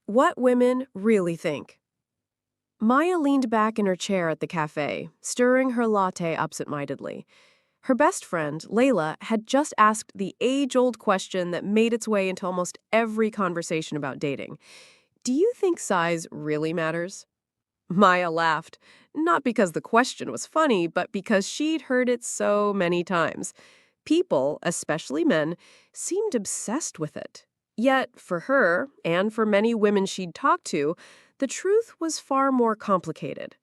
What women really think. Maya leaned back in her chair at the cafe, stirring her latte absent-mindedly. Her best friend, Layla, had just asked the age-old question that made its way into almost every conversation about dating. Do you think size really matters? Maya laughed, not because the question was funny, but because she'd heard it so many times. People, especially men, seemed obsessed with it. Yet, for her, and for many women she'd talked to, the truth was far more complicated.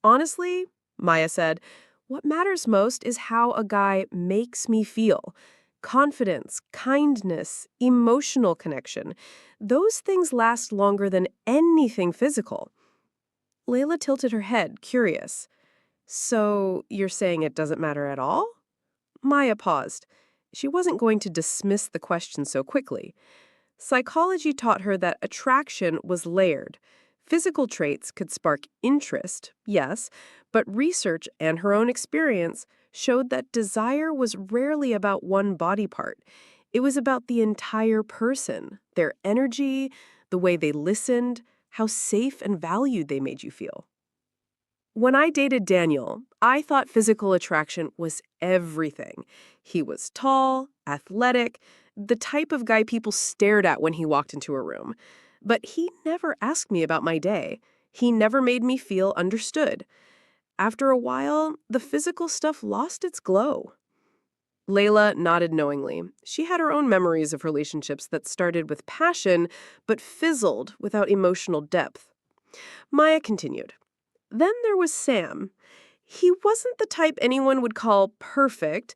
Honestly, Maya said, what matters most is how a guy makes me feel. Confidence, kindness, emotional connection. Those things last longer than anything physical. Layla tilted her head, curious. So, you're saying it doesn't matter at all? Maya paused. She wasn't going to dismiss the question so quickly. Psychology taught her that attraction was layered. Physical traits could spark interest, yes, but research and her own experience showed that desire was rarely about one body part. It was about the entire person, their energy, the way they listened, how safe and valued they made you feel. When I dated Daniel, I thought physical attraction was everything. He was tall, athletic, the type of guy people stared at when he walked into a room. But he never asked me about my day. He never made me feel understood. After a while, the physical stuff lost its glow. Layla nodded knowingly. She had her own memories of relationships that started with passion but fizzled without emotional depth. Maya continued. Then there was Sam. He wasn't the type anyone would call perfect,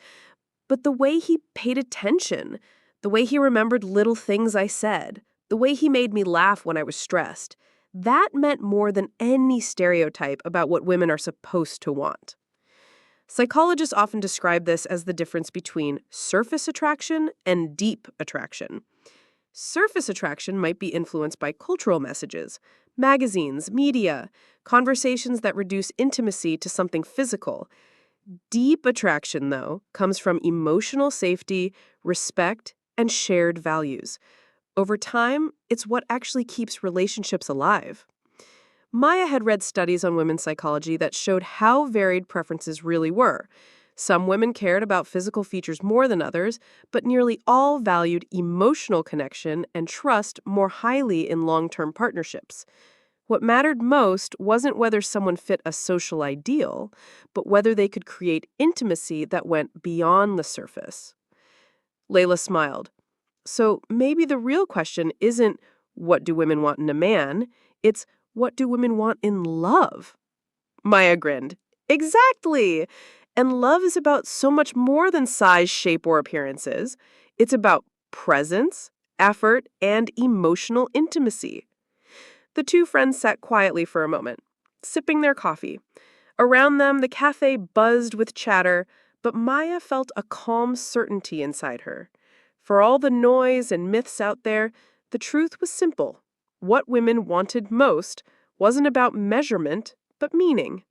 but the way he paid attention, the way he remembered little things I said, the way he made me laugh when I was stressed, that meant more than any stereotype about what women are supposed to want. Psychologists often describe this as the difference between surface attraction and deep attraction. Surface attraction might be influenced by cultural messages, magazines, media, conversations that reduce intimacy to something physical. Deep attraction, though, comes from emotional safety, respect, and shared values. Over time, it's what actually keeps relationships alive. Maya had read studies on women's psychology that showed how varied preferences really were. Some women cared about physical features more than others, but nearly all valued emotional connection and trust more highly in long-term partnerships. What mattered most wasn't whether someone fit a social ideal, but whether they could create intimacy that went beyond the surface. Layla smiled. So maybe the real question isn't what do women want in a man, it's what do women want in love? Maya grinned. Exactly! And love is about so much more than size, shape, or appearances. It's about presence, effort, and emotional intimacy. The two friends sat quietly for a moment, sipping their coffee. Around them, the cafe buzzed with chatter, but Maya felt a calm certainty inside her. For all the noise and myths out there, the truth was simple. What women wanted most wasn't about measurement, but meaning.